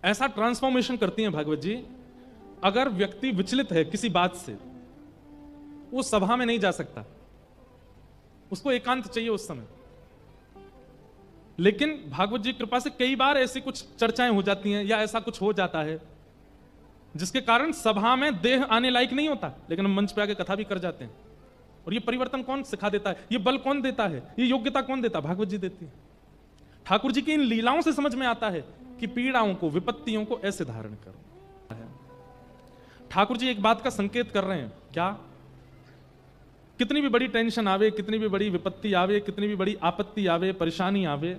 ऐसा ट्रांसफॉर्मेशन करती हैं भागवत जी, अगर व्यक्ति विचलित है किसी बात से, वो सभा में नहीं जा सकता, उसको एकांत चाहिए उस समय। लेकिन भागवत जी कृपा से कई बार ऐसी कुछ चर्चाएं हो जाती हैं या ऐसा कुछ हो जाता है जिसके कारण सभा में देह आने लायक नहीं होता, लेकिन हम मंच पे आके कथा भी कर जाते हैं। और ये परिवर्तन कौन सिखा देता है, ये बल कौन देता है, ये योग्यता कौन देता है? भागवत जी देती है। ठाकुर जी की इन लीलाओं से समझ में आता है कि पीड़ाओं को, विपत्तियों को ऐसे धारण करो। ठाकुर जी एक बात का संकेत कर रहे हैं, क्या? कितनी भी बड़ी टेंशन आवे, कितनी भी बड़ी विपत्ति आवे, कितनी भी बड़ी आपत्ति आवे, परेशानी आवे,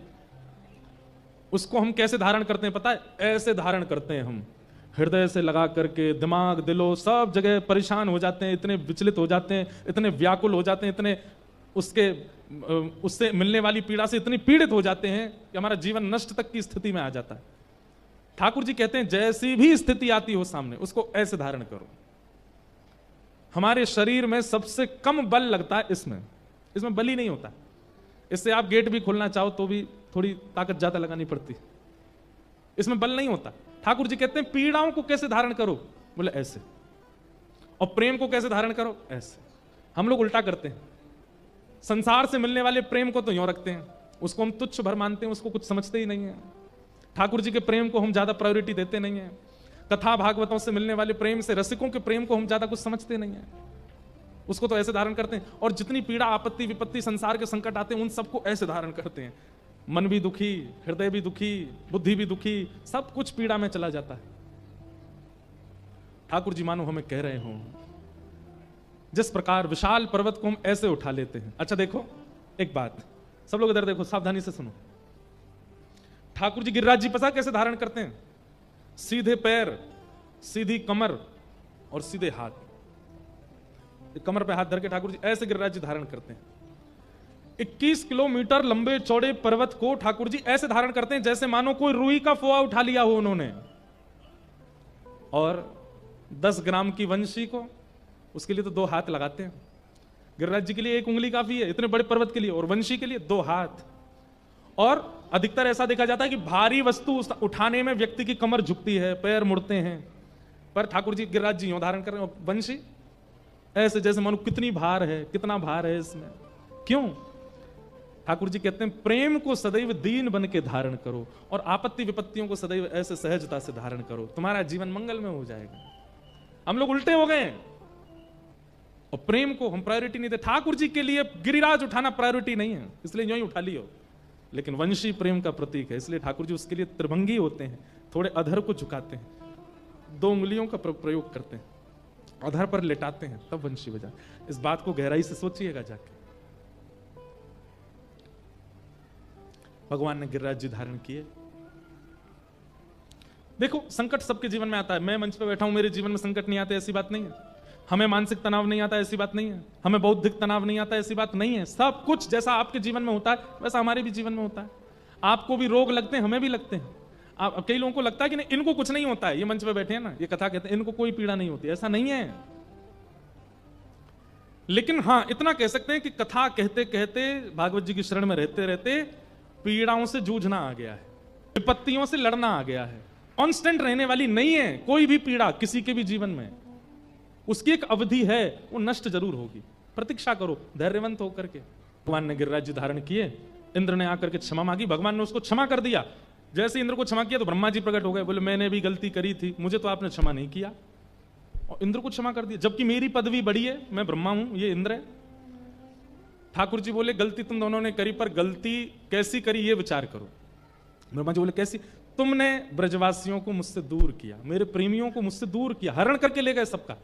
उसको हम कैसे धारण करते हैं पता है? ऐसे धारण करते हैं हम, हृदय से लगा करके, दिमाग दिलो सब जगह परेशान हो जाते हैं, इतने विचलित हो जाते हैं, इतने व्याकुल हो जाते हैं, इतने उससे मिलने वाली पीड़ा से इतनी पीड़ित हो जाते हैं कि हमारा जीवन नष्ट तक की स्थिति में आ जाता है। ठाकुर जी कहते हैं जैसी भी स्थिति आती हो सामने, उसको ऐसे धारण करो। हमारे शरीर में सबसे कम बल लगता है इसमें बल ही नहीं होता। इससे आप गेट भी खोलना चाहो तो भी थोड़ी ताकत ज्यादा लगानी पड़ती, इसमें बल नहीं होता। ठाकुर जी कहते हैं पीड़ाओं को कैसे धारण करो, बोले ऐसे, और प्रेम को कैसे धारण करो, ऐसे। हम लोग उल्टा करते हैं, संसार से मिलने वाले प्रेम को तो यूं रखते हैं, उसको हम तुच्छ भर मानते हैं, उसको कुछ समझते ही नहीं है। ठाकुर जी के प्रेम को हम ज्यादा प्रायोरिटी देते नहीं है। कथा भागवतों से मिलने वाले प्रेम से, रसिकों के प्रेम को हम ज्यादा कुछ समझते नहीं है, उसको तो ऐसे धारण करते हैं। और जितनी पीड़ा, आपत्ति, विपत्ति, संसार के संकट आते हैं, उन सबको ऐसे धारण करते हैं। मन भी दुखी, हृदय भी दुखी, बुद्धि भी दुखी, सब कुछ पीड़ा में चला जाता है। ठाकुर जी मानो हमें कह रहे हो जिस प्रकार विशाल पर्वत को हम ऐसे उठा लेते हैं। अच्छा देखो एक बात, सब लोग इधर देखो, सावधानी से सुनो। ठाकुर जी गिरिराज जी पता कैसे धारण करते हैं? सीधे पैर, सीधी कमर और सीधे हाथ। कमर पे हाथ धर के ठाकुर जी ऐसे गिरिराज जी धारण करते हैं। 21 किलोमीटर लंबे चौड़े पर्वत को ठाकुर जी ऐसे धारण करते हैं जैसे मानो कोई रुई का फोआ उठा लिया हो उन्होंने। और 10 ग्राम की वंशी को, उसके लिए तो 2 हाथ लगाते हैं। गिरिराज जी के लिए 1 उंगली काफी है इतने बड़े पर्वत के लिए, और वंशी के लिए 2 हाथ। और अधिकतर ऐसा देखा जाता है कि भारी वस्तु उठाने में व्यक्ति की कमर झुकती है, पैर मुड़ते हैं, पर ठाकुर जी गिरिराज जी यूं धारण कर रहे हैं, वंशी ऐसे जैसे मानो कितनी भार है, कितना भार है इसमें। क्यों? ठाकुर जी कहते हैं प्रेम को सदैव दीन बन के धारण करो, और आपत्ति विपत्तियों को सदैव ऐसे सहजता से धारण करो, तुम्हारा जीवन मंगल में हो जाएगा। हम लोग उल्टे हो गए हैं, और प्रेम को हम प्रायोरिटी नहीं देते। ठाकुर जी के लिए गिरिराज उठाना प्रायोरिटी नहीं है, इसलिए यूं ही उठा लियो। लेकिन वंशी प्रेम का प्रतीक है, इसलिए ठाकुर जी उसके लिए त्रिभंगी होते हैं, थोड़े अधर को झुकाते हैं, 2 उंगलियों का प्रयोग करते हैं, अधर पर लेटाते हैं, तब वंशी बजा। इस बात को गहराई से सोचिएगा जाके। भगवान ने गिरिराज जी धारण किए। देखो संकट सबके जीवन में आता है। मैं मंच पे बैठा हूं, मेरे जीवन में संकट नहीं आते ऐसी बात नहीं है। हमें मानसिक तनाव नहीं आता ऐसी बात नहीं है। हमें बौद्धिक तनाव नहीं आता ऐसी बात नहीं है। सब कुछ जैसा आपके जीवन में होता है वैसा हमारे भी जीवन में होता है। आपको भी रोग लगते हैं, हमें भी लगते हैं। कई लोगों को लगता है कि नहीं इनको कुछ नहीं होता है, ये मंच पे बैठे हैं ना, ये कथा कहते हैं इनको कोई पीड़ा नहीं होती, ऐसा नहीं है। लेकिन हाँ इतना कह सकते हैं कि कथा कहते कहते, भागवत जी की शरण में रहते रहते पीड़ाओं से जूझना आ गया है, विपत्तियों से लड़ना आ गया है। कांस्टेंट रहने वाली नहीं है कोई भी पीड़ा किसी के भी जीवन में, उसकी एक अवधि है, वो नष्ट जरूर होगी। प्रतीक्षा करो धैर्यवंत होकर के। भगवान ने गिरिराज जी धारण किए, इंद्र ने आकर के क्षमा मांगी, भगवान ने उसको क्षमा कर दिया। जैसे इंद्र को क्षमा किया तो ब्रह्मा जी प्रकट हो गए, बोले मैंने भी गलती करी थी, मुझे तो आपने क्षमा नहीं किया, और इंद्र को क्षमा कर दिया, जबकि मेरी पदवी बड़ी है, मैं ब्रह्मा हूं, ये इंद्र है। ठाकुर जी बोले गलती तुम दोनों ने करी, पर गलती कैसी करी ये विचार करो। ब्रह्मा जी बोले कैसी? तुमने ब्रजवासियों को मुझसे दूर किया, मेरे प्रेमियों को मुझसे दूर किया, हरण करके ले गए सबका,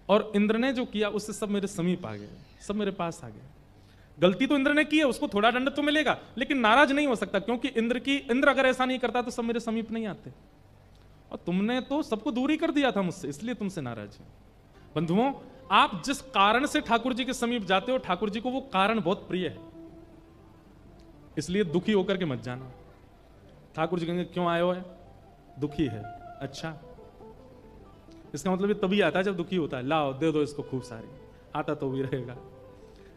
और इंद्र ने जो किया उससे सब मेरे समीप आ गए, सब मेरे पास आ गए। गलती तो इंद्र ने की है, उसको थोड़ा दंड तो मिलेगा, लेकिन नाराज नहीं हो सकता, क्योंकि इंद्र अगर ऐसा नहीं करता तो सब मेरे समीप नहीं आते, और तुमने तो सबको दूर ही कर दिया था मुझसे, इसलिए तुमसे नाराज है। बंधुओं, आप जिस कारण से ठाकुर जी के समीप जाते हो, ठाकुर जी को वो कारण बहुत प्रिय है, इसलिए दुखी होकर के मत जाना। ठाकुर जी कहेंगे क्यों आए हो? है दुखी है, अच्छा, इसका मतलब ये तभी आता है जब दुखी होता है, लाओ दे दो इसको खूब सारी, आता तो भी रहेगा।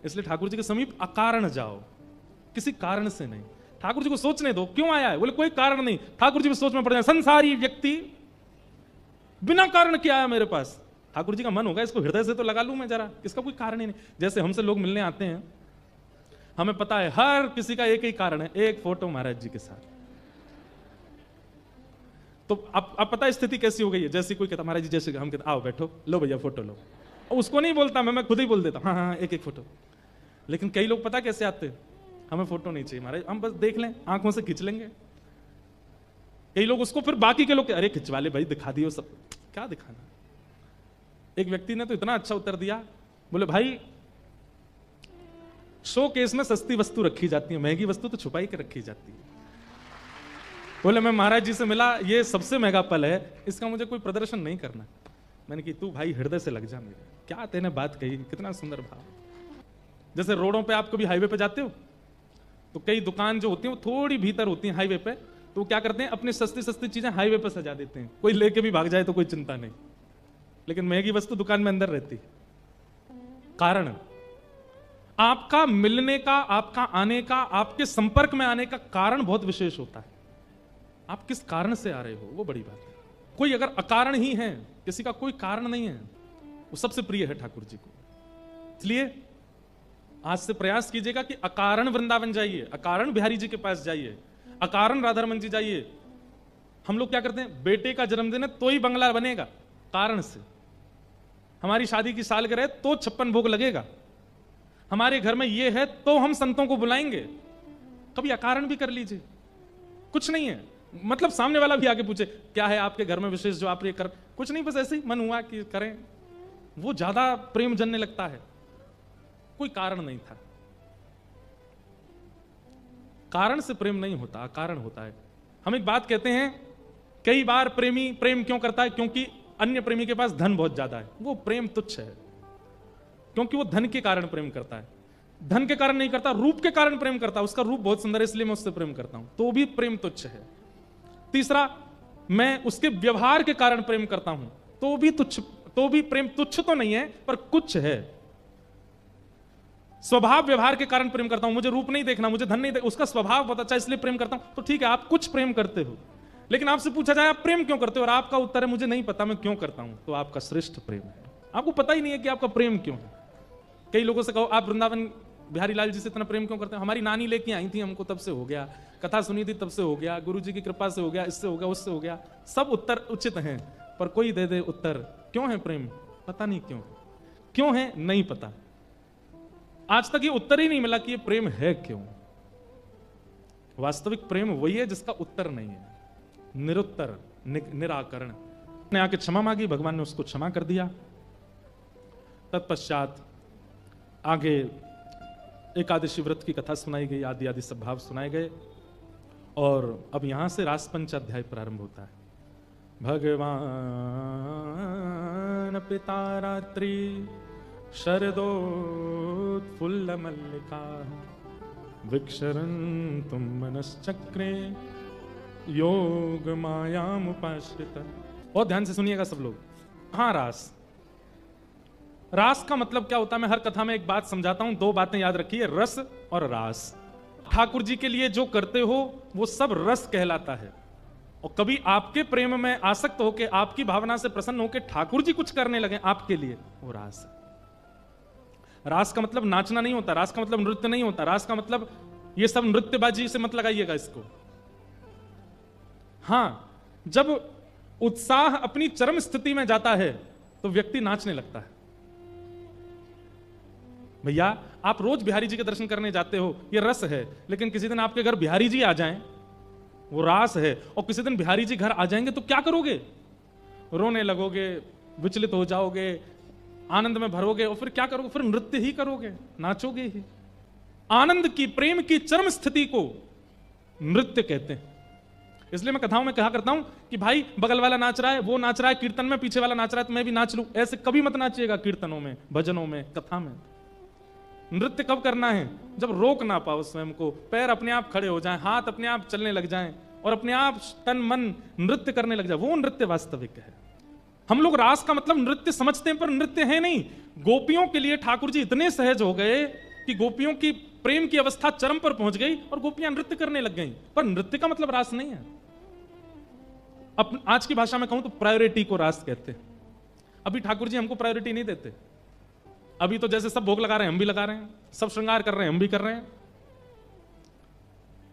इसलिए ठाकुर जी के समीप अकारण जाओ, किसी कारण से नहीं। ठाकुर जी को सोचने दो, क्यों आया है? बोले कोई कारण नहीं। ठाकुर जी भी सोच में पड़ जाए, संसारी व्यक्ति बिना कारण क्या आया मेरे पास? ठाकुर जी का मन होगा इसको हृदय से तो लगा लूं मैं जरा, इसका कोई कारण ही नहीं। जैसे हमसे लोग मिलने आते हैं, हमें पता है हर किसी का एक ही कारण है, एक फोटो महाराज जी के साथ। तो अब पता है स्थिति कैसी हो गई है? जैसे कोई कहता महाराज जी, जैसे हम कहते आओ बैठो, लो भैया फोटो लो, उसको नहीं बोलता मैं खुद ही बोल देता हाँ हाँ एक एक फोटो। लेकिन कई लोग पता कैसे आते हैं, हमें फोटो नहीं चाहिए महाराज, हम बस देख लें, आंखों से खींच लेंगे। कई लोग उसको फिर बाकी के लोग अरे खिंचवा ले भाई, दिखा दियो सब, क्या दिखाना। एक व्यक्ति ने तो इतना अच्छा उत्तर दिया, बोले भाई शो केस में सस्ती वस्तु रखी जाती है, महंगी वस्तु तो छुपाई के रखी जाती है। बोले मैं महाराज जी से मिला, ये सबसे महंगा फल है, इसका मुझे कोई प्रदर्शन नहीं करना। मैंने कि तू भाई हृदय से लग जा मेरे, क्या तेने बात कही, कितना सुंदर भाव। जैसे रोडों पे आप कभी हाईवे पे जाते हो तो कई दुकान जो होती है वो थोड़ी भीतर होती है हाईवे पे, तो क्या करते हैं अपनी सस्ती सस्ती चीजें हाईवे पे सजा देते हैं, कोई लेके भी भाग जाए तो कोई चिंता नहीं, लेकिन महंगी वस्तु दुकान में अंदर रहती है। कारण आपका मिलने का, आपका आने का, आपके संपर्क में आने का कारण बहुत विशेष होता है। आप किस कारण से आ रहे हो वो बड़ी बात है। कोई अगर अकारण ही है, किसी का कोई कारण नहीं है, वो सबसे प्रिय है ठाकुर जी को। इसलिए आज से प्रयास कीजिएगा कि अकारण वृंदावन जाइए, अकारण बिहारी जी के पास जाइए, अकारण राधारमन जी जाइए। हम लोग क्या करते हैं, बेटे का जन्मदिन है तो ही बंगला बनेगा, कारण से। हमारी शादी की सालगिरह है तो 56 भोग लगेगा, हमारे घर में ये है तो हम संतों को बुलाएंगे। कभी अकारण भी कर लीजिए, कुछ नहीं है। मतलब सामने वाला भी आके पूछे क्या है आपके घर में विशेष जो आप ये कर, कुछ नहीं, बस ऐसे ही मन हुआ कि करें, वो ज्यादा प्रेम जनने लगता है। कोई कारण नहीं था, कारण से प्रेम नहीं होता, कारण होता है। हम एक बात कहते हैं, कई बार प्रेमी प्रेम क्यों करता है? क्योंकि अन्य प्रेमी के पास धन बहुत ज्यादा है, वो प्रेम तुच्छ है, क्योंकि वो धन के कारण प्रेम करता है। धन के कारण नहीं करता, रूप के कारण प्रेम करता है, उसका रूप बहुत सुंदर है इसलिए मैं उससे प्रेम करता हूं, तो भी प्रेम तुच्छ है। तीसरा, मैं उसके व्यवहार के कारण प्रेम करता हूं, तो भी तुच्छ, तो भी प्रेम तुच्छ तो नहीं है पर कुछ है। स्वभाव व्यवहार के कारण प्रेम करता हूं, मुझे रूप नहीं देखना, मुझे धन नहीं देखना, उसका स्वभाव बहुत अच्छा इसलिए प्रेम करता हूं, तो ठीक है आप कुछ प्रेम करते हो। लेकिन आपसे पूछा जाए आप प्रेम क्यों करते हो, और आपका उत्तर है मुझे नहीं पता मैं क्यों करता हूं, तो आपका श्रेष्ठ प्रेम है। आपको पता ही नहीं है कि आपका प्रेम क्यों है। कई लोगों से कहो आप वृंदावन बिहारी लाल जी से इतना प्रेम क्यों करते हैं? हमारी नानी लेके आई थी हमको, तब से हो गया, कथा सुनी थी तब से हो गया, गुरु जी की कृपा से हो गया, इससे हो गया, उससे हो गया। सब उत्तर उचित हैं, पर कोई दे दे उत्तर क्यों है प्रेम, पता नहीं क्यों, क्यों है नहीं पता। आज तक ये उत्तर ही नहीं मिला कि ये प्रेम है क्यों। वास्तविक प्रेम वही है जिसका उत्तर नहीं है, निरुत्तर, निराकरण। ने आके क्षमा मांगी, भगवान ने उसको क्षमा कर दिया। तत्पश्चात आगे एकादशी व्रत की कथा सुनाई गई, आदि आदि सब भाव सुनाए गए, और अब यहां से रास पंचाध्याय प्रारंभ होता है। भगवान पिता रात्रि शरदोत्फुल्ल मल्लिका विक्षरन्तुं मनश्चक्रे योग मायामुपाश्रित। बहुत ध्यान से सुनिएगा सब लोग। हाँ, रास, रास का मतलब क्या होता है? मैं हर कथा में एक बात समझाता हूं, दो बातें याद रखिए, रस और रास। ठाकुर जी के लिए जो करते हो वो सब रस कहलाता है। और कभी आपके प्रेम में आसक्त होकर, आपकी भावना से प्रसन्न होकर ठाकुर जी कुछ करने लगे आपके लिए, वो रास है। रास का मतलब नाचना नहीं होता, रास का मतलब नृत्य नहीं होता, रास का मतलब ये सब नृत्यबाजी से मत लगाइएगा इसको। हां, जब उत्साह अपनी चरम स्थिति में जाता है तो व्यक्ति नाचने लगता है। भैया आप रोज बिहारी जी के दर्शन करने जाते हो, ये रस है, लेकिन किसी दिन आपके घर बिहारी जी आ जाएं, वो रास है। और किसी दिन बिहारी जी घर आ जाएंगे तो क्या करोगे? रोने लगोगे, विचलित हो जाओगे, आनंद में भरोगे, और फिर क्या करोगे? फिर नृत्य ही करोगे, नाचोगे ही। आनंद की, प्रेम की चरम स्थिति को नृत्य कहते हैं। इसलिए मैं कथाओं में कहा करता हूं कि भाई बगल वाला नाच रहा है, वो नाच रहा है कीर्तन में, पीछे वाला नाच रहा है तो मैं भी नाच लूं, ऐसे कभी मत नाचिएगा कीर्तनों में, भजनों में, कथा में। नृत्य कब करना है? जब रोक ना पाओ स्वयं को, पैर अपने आप खड़े हो जाएं, हाथ अपने आप चलने लग जाएं, और अपने आप तन मन नृत्य करने लग जाए, वो नृत्य वास्तविक है। हम लोग रास का मतलब नृत्य समझते हैं, पर नृत्य है नहीं। गोपियों के लिए ठाकुर जी इतने सहज हो गए कि गोपियों की प्रेम की अवस्था चरम पर पहुंच गई और गोपियां नृत्य करने लग गईं। पर नृत्य का मतलब रास नहीं है। अब आज की भाषा में कहूं तो प्रायोरिटी को रास कहते हैं। अभी ठाकुर जी हमको प्रायोरिटी नहीं देते। अभी तो जैसे सब भोग लगा रहे हैं हम भी लगा रहे हैं, सब श्रृंगार कर रहे हैं हम भी कर रहे हैं।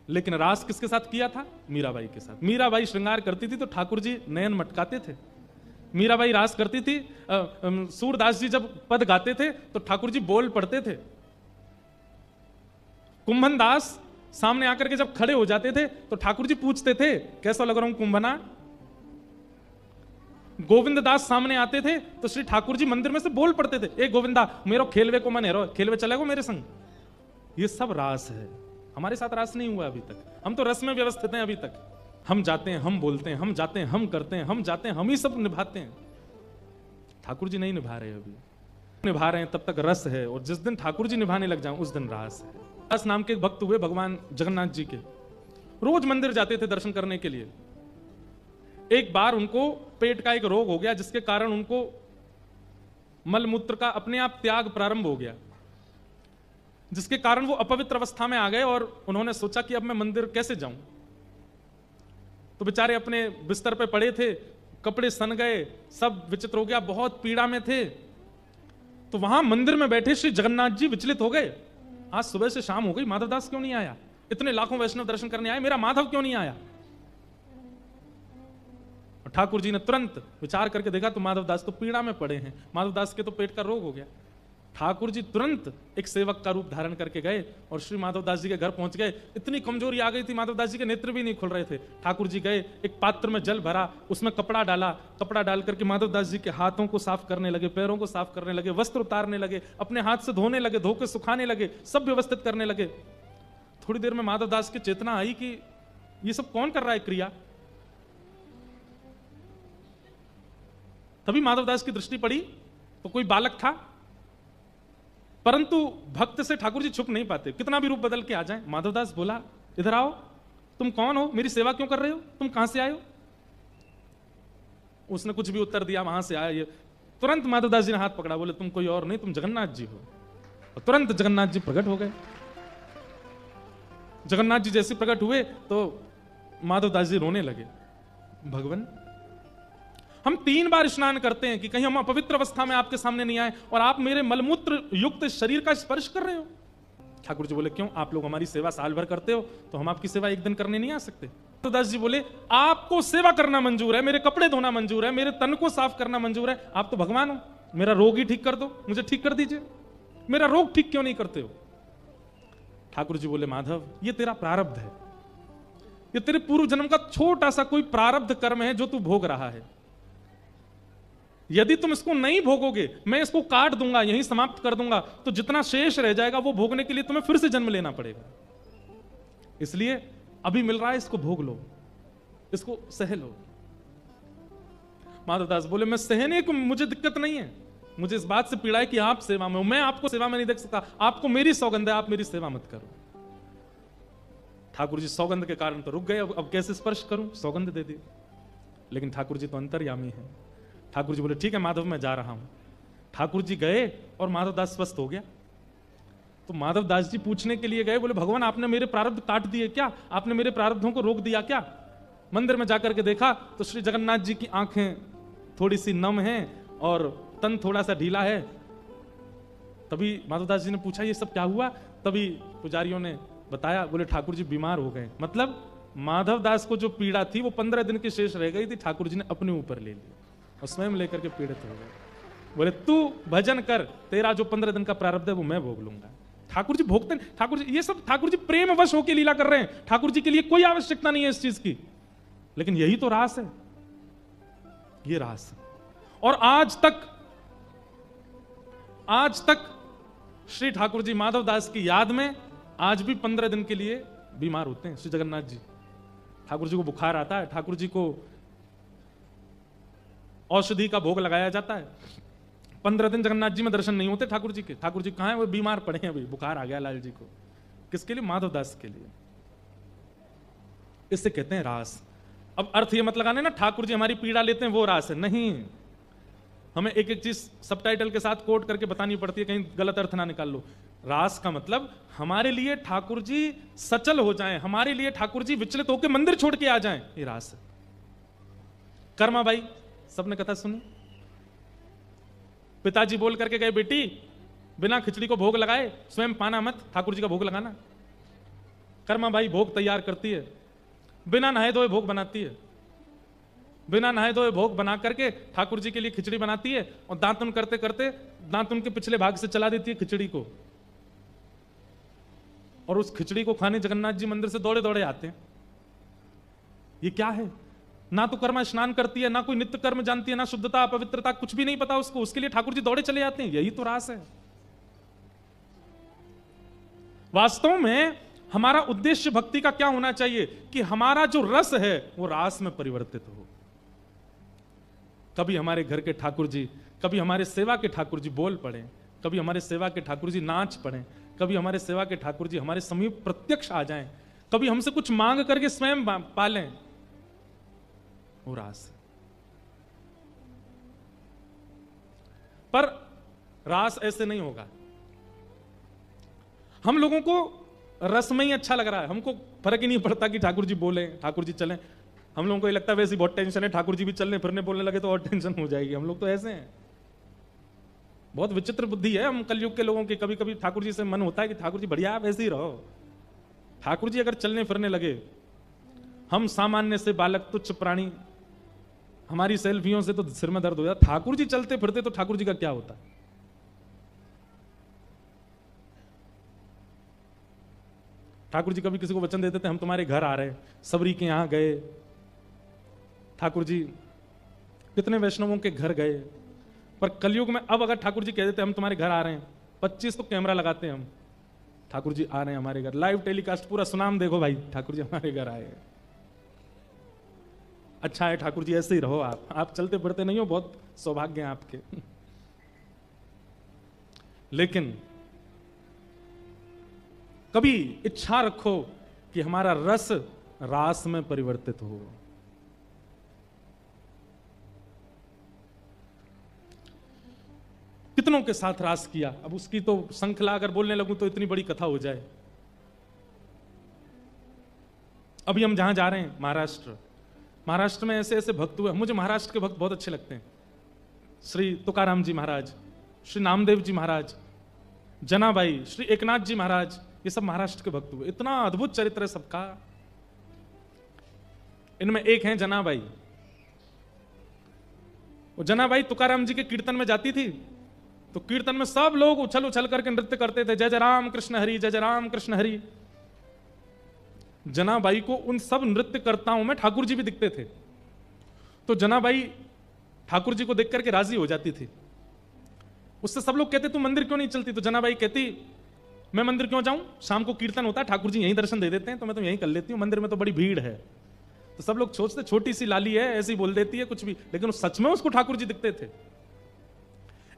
लेकिन रास किसके साथ किया था? मीराबाई के साथ। मीराबाई श्रृंगार करती थी तो ठाकुर जी नयन मटकाते थे। मीराबाई रास करती थी, सूरदास जी जब पद गाते थे तो ठाकुर जी बोल पढ़ते थे। कुंभन दास सामने आकर के जब खड़े हो जाते थे तो ठाकुर जी पूछते थे कैसा लग रहा हूं कुंभना। गोविंद दास सामने आते थे तो श्री ठाकुर जी मंदिर में से बोल पढ़ते थे, ए गोविंदा मेरो खेलवे को मन हेरो, खेलवे चलेगो मेरे संग। ये सब रास है। हमारे साथ रास नहीं हुआ अभी तक। हम तो रस में व्यवस्थित हैं अभी तक। हम जाते हैं, हम बोलते हैं, हम जाते हैं, हम करते हैं, हम जाते हैं, हम ही सब निभाते हैं। ठाकुर जी नहीं निभा रहे। अभी निभा रहे हैं तब तक रस है, और जिस दिन ठाकुर जी निभाने लग जाएं उस दिन रास है। दास नाम के एक भक्त हुए भगवान जगन्नाथ जी के, रोज मंदिर जाते थे दर्शन करने के लिए। एक बार उनको पेट का एक रोग हो गया जिसके कारण उनको मलमूत्र का अपने आप त्याग प्रारंभ हो गया, जिसके कारण वो अपवित्र अवस्था में आ गए और उन्होंने सोचा कि अब मैं मंदिर कैसे जाऊं। तो बेचारे अपने बिस्तर पे पड़े थे, कपड़े सन गए, सब विचित्र हो गया, बहुत पीड़ा में थे। तो वहां मंदिर में बैठे श्री जगन्नाथ जी विचलित हो गए। आज सुबह से शाम हो गई, माधवदास क्यों नहीं आया? इतने लाखों वैष्णव दर्शन करने आए, मेरा माधव क्यों नहीं आया? ठाकुर जी ने तुरंत विचार करके देखा तो माधवदास तो पीड़ा में पड़े हैं, माधवदास के तो पेट का रोग हो गया। ठाकुर जी तुरंत एक सेवक का रूप धारण करके गए और श्री माधवदास जी के घर पहुंच गए। इतनी कमजोरी आ गई थी, माधवदास जी के नेत्र भी नहीं खुल रहे थे। ठाकुर जी गए, एक पात्र में जल भरा, उसमें कपड़ा डाला, कपड़ा डाल करके माधवदास जी के हाथों को साफ करने लगे, पैरों को साफ करने लगे, वस्त्र उतारने लगे, अपने हाथ से धोने लगे, धो के सुखाने लगे, सब व्यवस्थित करने लगे। थोड़ी देर में माधवदास की चेतना आई कि ये सब कौन कर रहा है क्रिया। तभी माधवदास की दृष्टि पड़ी तो कोई बालक था, परंतु भक्त से ठाकुर जी छुप नहीं पाते, कितना भी रूप बदल के आ जाए। माधवदास बोला, इधर आओ, तुम कौन हो, मेरी सेवा क्यों कर रहे हो, तुम कहां से आए हो? उसने कुछ भी उत्तर दिया, वहां से आया ये। तुरंत माधवदास जी ने हाथ पकड़ा, बोले तुम कोई और नहीं, तुम जगन्नाथ जी हो। और तुरंत जगन्नाथ जी प्रकट हो गए। जगन्नाथ जी जैसे प्रकट हुए तो माधवदास जी रोने लगे, भगवान हम 3 बार स्नान करते हैं कि कहीं हम अपवित्र अवस्था में आपके सामने नहीं आए और आप मेरे मलमूत्र युक्त शरीर का स्पर्श कर रहे हो। ठाकुर जी बोले, क्यों, आप लोग हमारी सेवा साल भर करते हो तो हम आपकी सेवा एक दिन करने नहीं आ सकते? तो दास जी बोले, आपको सेवा करना मंजूर है, मेरे कपड़े धोना मंजूर है, मेरे तन को साफ करना मंजूर है, आप तो भगवान हो, मेरा रोग ही ठीक कर दो, मुझे ठीक कर दीजिए, मेरा रोग ठीक क्यों नहीं करते हो? ठाकुर जी बोले, माधव ये तेरा प्रारब्ध है, ये तेरे पूर्व जन्म का छोटा सा कोई प्रारब्ध कर्म है जो तू भोग रहा है। यदि तुम इसको नहीं भोगोगे, मैं इसको काट दूंगा, यहीं समाप्त कर दूंगा, तो जितना शेष रह जाएगा वो भोगने के लिए तुम्हें फिर से जन्म लेना पड़ेगा। इसलिए अभी मिल रहा है, इसको भोग लो, इसको सह लो। माधवदास बोले, मैं सहने को मुझे दिक्कत नहीं है, मुझे इस बात से पीड़ा है कि आप सेवा में हो, मैं आपको सेवा में नहीं देख सकता, आपको मेरी सौगंध है, आप मेरी सेवा मत करो। ठाकुर जी सौगंध के कारण तो रुक गए, अब कैसे स्पर्श करूं, सौगंध दे दी। लेकिन ठाकुर जी तो अंतर्यामी है। ठाकुर जी बोले, ठीक है माधव मैं जा रहा हूं। ठाकुर जी गए और माधवदास स्वस्थ हो गया। तो माधवदास जी पूछने के लिए गए, बोले भगवान आपने मेरे प्रारब्ध काट दिए क्या, आपने मेरे प्रारब्धों को रोक दिया क्या? मंदिर में जाकर के देखा तो श्री जगन्नाथ जी की आंखें थोड़ी सी नम हैं और तन थोड़ा सा ढीला है। तभी माधवदास जी ने पूछा, ये सब क्या हुआ? तभी पुजारियों ने बताया, बोले ठाकुर जी बीमार हो गए। मतलब माधवदास को जो पीड़ा थी वो 15 दिन की शेष रह गई थी, ठाकुर जी ने अपने ऊपर ले ली और स्वयं लेकर के पीड़ित हो गए। बोले तू भजन कर, तेरा जो 15 दिन का प्रारब्ध है वो मैं भोग लूंगा। ठाकुर जी भोगते हैं, ठाकुर जी ये सब ठाकुर जी प्रेम वश होकर लीला कर रहे हैं, ठाकुर जी के लिए कोई आवश्यकता नहीं है इस चीज की। लेकिन यही तो रास है, ये रास है। और आज तक श्री ठाकुर जी माधवदास की याद में आज भी 15 दिन के लिए बीमार होते हैं श्री जगन्नाथ जी। ठाकुर जी को बुखार आता है, ठाकुर जी को औषधि का भोग लगाया जाता है। 15 दिन जगन्नाथ जी में दर्शन नहीं होते ठाकुर जी के। ठाकुर जी कहां है, वो बीमार पड़े हैं, अभी बुखार आ गया लाल जी को। किसके लिए? माधवदास के लिए। इससे कहते हैं रास। अब अर्थ ये मत लगाने ना ठाकुर जी हमारी पीड़ा लेते हैं वो रास है, नहीं। हमें एक एक चीज सबटाइटल के साथ कोट करके बतानी पड़ती है, कहीं गलत अर्थ ना निकाल लो। रास का मतलब हमारे लिए ठाकुर जी सचल हो जाएं, हमारे लिए ठाकुर जी विचलित होकर मंदिर छोड़ के आ जाएं, ये रास है। कर्मा बाई, सबने कथा सुनी। पिताजी बोल करके गए, बेटी बिना खिचड़ी को भोग लगाए स्वयं पाना मत, ठाकुर जी का भोग लगाना। कर्मा बाई भोग तैयार करती है, बिना नहाए धोए भोग बनाती है, बिना नहाए धोए भोग बना करके ठाकुर जी के लिए खिचड़ी बनाती है, और दांतुन करते करते दांतुन के पिछले भाग से चला देती है खिचड़ी को, और उस खिचड़ी को खाने जगन्नाथ जी मंदिर से दौड़े दौड़े आते हैं। ये क्या है? ना तो कर्मा स्नान करती है, ना कोई नित्य कर्म जानती है, ना शुद्धता पवित्रता, कुछ भी नहीं पता उसको, उसके लिए ठाकुर जी दौड़े चले जाते हैं। यही तो रास है। वास्तव में हमारा उद्देश्य भक्ति का क्या होना चाहिए कि हमारा जो रस है वो रास में परिवर्तित हो। कभी हमारे घर के ठाकुर जी, कभी हमारे सेवा के ठाकुर जी बोल पड़े, कभी हमारे सेवा के ठाकुर जी नाच पड़े, कभी हमारे सेवा के ठाकुर जी हमारे समीप प्रत्यक्ष आ जाएं, कभी हमसे कुछ मांग करके स्वयं पालें, वो रास है। पर रास ऐसे नहीं होगा। हम लोगों को रस में ही अच्छा लग रहा है, हमको फर्क ही नहीं पड़ता कि ठाकुर जी बोले, ठाकुर जी चलें। हम लोगों को ये लगता है वैसे बहुत टेंशन है, ठाकुर जी भी चलने फिरने बोलने लगे तो और टेंशन हो जाएगी। हम लोग तो ऐसे हैं, बहुत विचित्र बुद्धि है हम कलयुग के लोगों की। कभी कभी ठाकुर जी से मन होता है कि ठाकुर जी बढ़िया, आप ऐसे ही रहो। ठाकुर जी अगर चलने फिरने लगे, हम सामान्य से बालक तुच्छ प्राणी, हमारी सेल्फियों से तो सिर में दर्द हो जाता। ठाकुर जी चलते फिरते तो ठाकुर जी का क्या होता? ठाकुर जी कभी किसी को वचन देते थे, हम तुम्हारे घर आ रहे हैं, सबरी के यहां गए। ठाकुर जी कितने वैष्णवों के घर गए। पर कलयुग में अब अगर ठाकुर जी कह देते हम तुम्हारे घर आ रहे हैं, 25 तो कैमरा लगाते हैं हम, ठाकुर जी आ रहे हैं हमारे घर, लाइव टेलीकास्ट, पूरा सुनाम देखो भाई ठाकुर जी हमारे घर आए। अच्छा है ठाकुर जी, ऐसे ही रहो आप चलते फिरते नहीं हो, बहुत सौभाग्य है आपके। लेकिन कभी इच्छा रखो कि हमारा रस रास में परिवर्तित हो। कितनों के साथ रास किया, अब उसकी तो श्रृंखला अगर बोलने लगूं तो इतनी बड़ी कथा हो जाए। अभी हम जहां जा रहे हैं महाराष्ट्र में ऐसे ऐसे भक्त हुए। मुझे महाराष्ट्र के भक्त बहुत अच्छे लगते हैं। श्री तुकाराम जी महाराज, श्री नामदेव जी महाराज, जनाबाई, श्री एकनाथ जी महाराज, ये सब महाराष्ट्र के भक्त हुए। इतना अद्भुत चरित्र है सबका। इनमें एक है जनाबाई। वो जनाबाई तुकाराम जी के कीर्तन में जाती थी तो कीर्तन में सब लोग उछल उछल करके नृत्य करते थे, जय जय राम कृष्ण हरि, जय जय राम कृष्ण हरि। जनाबाई को उन सब नृत्यकर्ताओं में ठाकुर जी भी दिखते थे। तो जनाबाई ठाकुर जी को देख करके राजी हो जाती थी। उससे सब लोग कहते तू मंदिर क्यों नहीं चलती? तो जनाबाई कहती मैं मंदिर क्यों जाऊं, शाम को कीर्तन होता है, ठाकुर जी यहीं दर्शन दे देते हैं, तो मैं तो यहीं कर लेती हूं, मंदिर में तो बड़ी भीड़ है। तो सब लोग सोचते छोटी सी लाली है, ऐसी बोल देती है कुछ भी, लेकिन सच में उसको ठाकुर जी दिखते थे।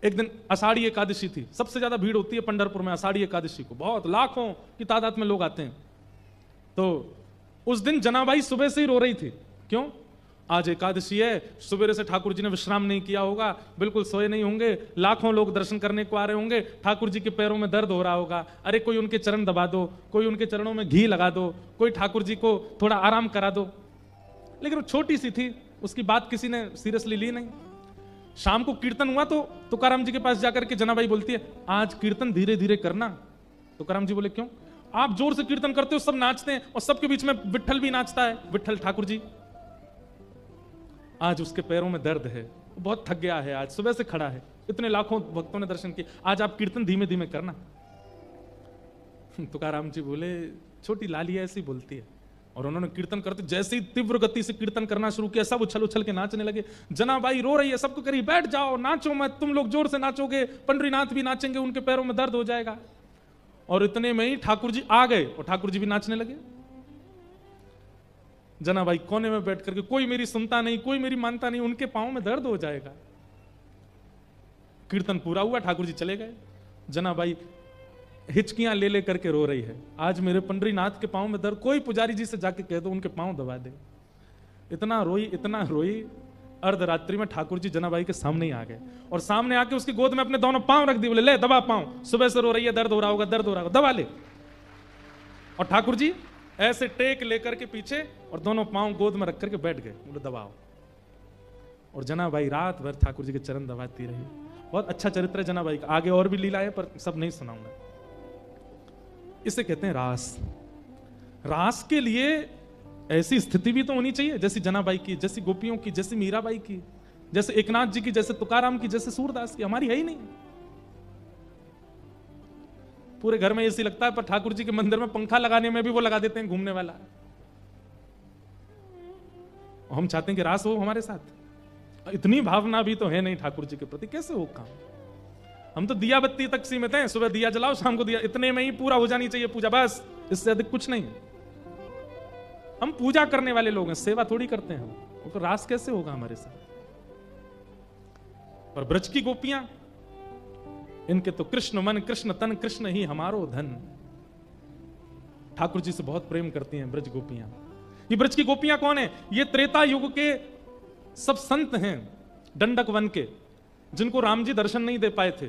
एक दिन आषाढ़ी एकादशी थी, सबसे ज्यादा भीड़ होती है पंढरपुर में आषाढ़ी एकादशी को, बहुत लाखों की तादाद में लोग आते हैं। तो उस दिन जनाबाई सुबह से ही रो रही थी। क्यों? आज एकादशी है, सवेरे से ठाकुर जी ने विश्राम नहीं किया होगा, बिल्कुल सोए नहीं होंगे, लाखों लोग दर्शन करने को आ रहे होंगे, ठाकुर जी के पैरों में दर्द हो रहा होगा, अरे कोई उनके चरण दबा दो, कोई उनके चरणों में घी लगा दो, कोई ठाकुर जी को थोड़ा आराम करा दो। लेकिन वो छोटी सी थी, उसकी बात किसी ने सीरियसली ली नहीं। शाम को कीर्तन हुआ तो तुकाराम जी के पास जाकर के जनाबाई बोलती है आज कीर्तन धीरे धीरे करना। तुकाराम जी बोले क्यों? आप जोर से कीर्तन करते हो, सब नाचते हैं, और सबके बीच में विट्ठल भी नाचता है, विट्ठल ठाकुर जी। आज उसके पैरों में दर्द है, वो बहुत थक गया है, आज सुबह से खड़ा है, इतने लाखों भक्तों ने दर्शन किए, आज आप कीर्तन धीमे धीमे करना। तुकाराम जी बोले छोटी लाली ऐसी बोलती है। और उन्होंने कीर्तन करते जैसे ही तीव्र गति से कीर्तन करना शुरू किया, सब उछल उछल के नाचने लगे। जनाबाई रो रही है, सबको करी बैठ जाओ, नाचो मत, तुम लोग जोर से नाचोगे, पंडरीनाथ भी नाचेंगे, उनके पैरों में दर्द हो जाएगा। और इतने में ही ठाकुर जी आ गए और ठाकुर जी भी नाचने लगे। जनाबाई कोने में बैठ करके, कोई मेरी सुनता नहीं, कोई मेरी मानता नहीं, उनके पांव में दर्द हो जाएगा। कीर्तन पूरा हुआ, ठाकुर जी चले गए। जनाबाई हिचकियां ले ले करके रो रही है, आज मेरे पंडरीनाथ के पांव में दर्द, कोई पुजारी जी से जाके कह दो उनके पांव दबा दे। इतना रोई अर्धरात्रि में ठाकुर जी जनाबाई के सामने ही आ गए और सामने आके उसकी गोद में अपने दोनों पांव रख दिए, बोले ले दबा पांव, सुबह से रो रही है, दर्द हो रहा होगा, दर्द हो रहा होगा, दबा ले। और ठाकुर जी ऐसे टेक लेकर के पीछे और दोनों पांव गोद में रख करके बैठ गए, बोले दबाओ। और जनाबाई रात भर ठाकुर जी के चरण दबाती रही। बहुत अच्छा चरित्र है जनाबाई का, आगे और भी लीला है पर सब नहीं सुनाऊंगा। इसे कहते हैं रास। रास के लिए ऐसी स्थिति भी तो होनी चाहिए जैसी जनाबाई की, जैसी गोपियों की, जैसी मीराबाई की, जैसे एकनाथ जी की, जैसे तुकाराम की, जैसे सूरदास की। हमारी है ही नहीं। पूरे घर में एसी लगता है पर ठाकुर जी के मंदिर में पंखा लगाने में भी वो लगा देते हैं घूमने वाला। हम चाहते हैं कि रास हो हमारे साथ। इतनी भावना भी तो है नहीं ठाकुर जी के प्रति, कैसे हो काम? हम तो दिया बत्ती तक सीमित हैं, सुबह दिया जलाओ, शाम को दिया, इतने में ही पूरा हो जानी चाहिए पूजा, बस, इससे अधिक कुछ नहीं। हम पूजा करने वाले लोग हैं, सेवा थोड़ी करते हैं हम, तो रास कैसे होगा हमारे साथ? पर ब्रज की गोपियां, इनके तो कृष्ण मन कृष्ण तन कृष्ण ही हमारो धन। ठाकुर जी से बहुत प्रेम करती हैं ब्रज गोपियां। ये ब्रज की गोपियां कौन है? ये त्रेता युग के सब संत हैं दंडक वन के, जिनको राम जी दर्शन नहीं दे पाए थे।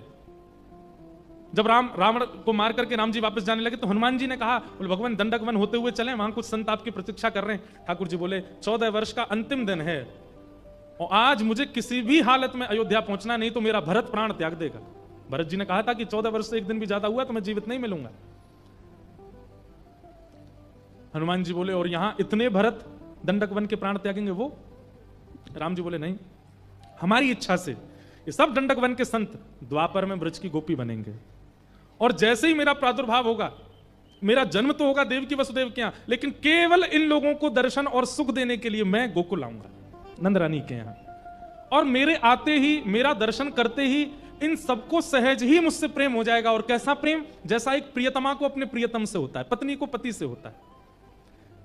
जब रावण को मार करके राम जी वापस जाने लगे तो हनुमान जी ने कहा, बोले भगवान दंडक वन होते हुए चलें, वहां कुछ संत आपकी प्रतीक्षा कर रहे हैं। ठाकुर जी बोले 14 वर्ष का अंतिम दिन है और आज मुझे किसी भी हालत में अयोध्या पहुंचना, नहीं तो मेरा भरत प्राण त्याग देगा। भरत जी ने कहा था कि 14 वर्ष से एक दिन भी ज्यादा हुआ तो मैं जीवित नहीं मिलूंगा। हनुमान जी बोले और यहां इतने भरत दंडक वन के प्राण त्यागेंगे वो? राम जी बोले नहीं, हमारी इच्छा से ये सब दंडक वन के संत द्वापर में ब्रज की गोपी बनेंगे। और जैसे ही मेरा प्रादुर्भाव होगा, मेरा जन्म तो होगा देवकी वसुदेव के यहां, लेकिन केवल इन लोगों को दर्शन और सुख देने के लिए मैं गोकुल आऊंगा, नंदरानी के यहां। और मेरे आते ही, मेरा दर्शन करते ही इन सबको सहज ही मुझसे प्रेम हो जाएगा। और कैसा प्रेम? जैसा एक प्रियतमा को अपने प्रियतम से होता है, पत्नी को पति से होता है।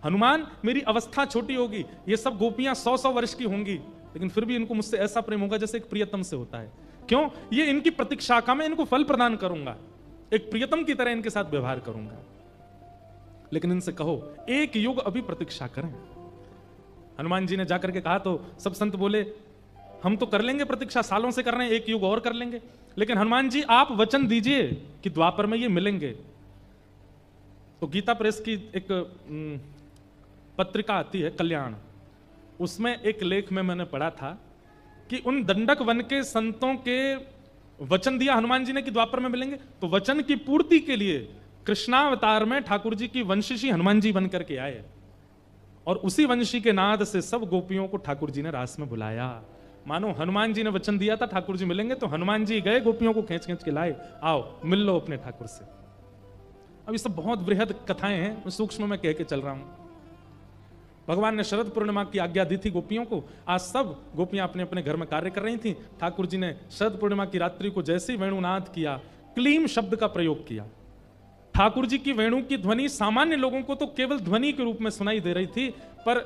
हनुमान, मेरी अवस्था छोटी होगी, ये सब गोपियां 100-100 वर्ष की होंगी, लेकिन फिर भी इनको मुझसे ऐसा प्रेम होगा जैसे एक प्रियतम से होता है। क्यों? ये इनकी प्रतीक्षा का मैं इनको फल प्रदान करूंगा, एक प्रियतम की तरह इनके साथ व्यवहार करूंगा। लेकिन इनसे कहो एक युग अभी प्रतीक्षा करें। हनुमान जी ने जाकर के कहा तो सब संत बोले हम तो कर लेंगे प्रतीक्षा, सालों से कर रहे हैं, एक युग और कर लेंगे। लेकिन हनुमान जी आप वचन दीजिए कि द्वापर में ये मिलेंगे। तो गीता प्रेस की एक पत्रिका आती है कल्याण, उसमें एक लेख में मैंने पढ़ा था कि उन दंडक वन के संतों के वचन दिया हनुमान जी ने कि द्वापर में मिलेंगे, तो वचन की पूर्ति के लिए कृष्णावतार में ठाकुर जी की वंशिशी हनुमान जी बन करके आए और उसी वंशी के नाद से सब गोपियों को ठाकुर जी ने रास में बुलाया। मानो हनुमान जी ने वचन दिया था ठाकुर जी मिलेंगे, तो हनुमान जी गए गोपियों को खींच खींच के लाए, आओ मिल लो अपने ठाकुर से। अब ये सब बहुत बृहद कथाएं हैं, सूक्ष्म में कह के चल रहा हूं। भगवान ने शरद पूर्णिमा की आज्ञा दी थी गोपियों को। आज सब गोपियां अपने अपने घर में कार्य कर रही थी। ठाकुर जी ने शरद पूर्णिमा की रात्रि को जैसे ही वेणुनाद किया, क्लीम शब्द का प्रयोग किया। ठाकुर जी की वेणु की ध्वनि सामान्य लोगों को तो केवल ध्वनि के रूप में सुनाई दे रही थी, पर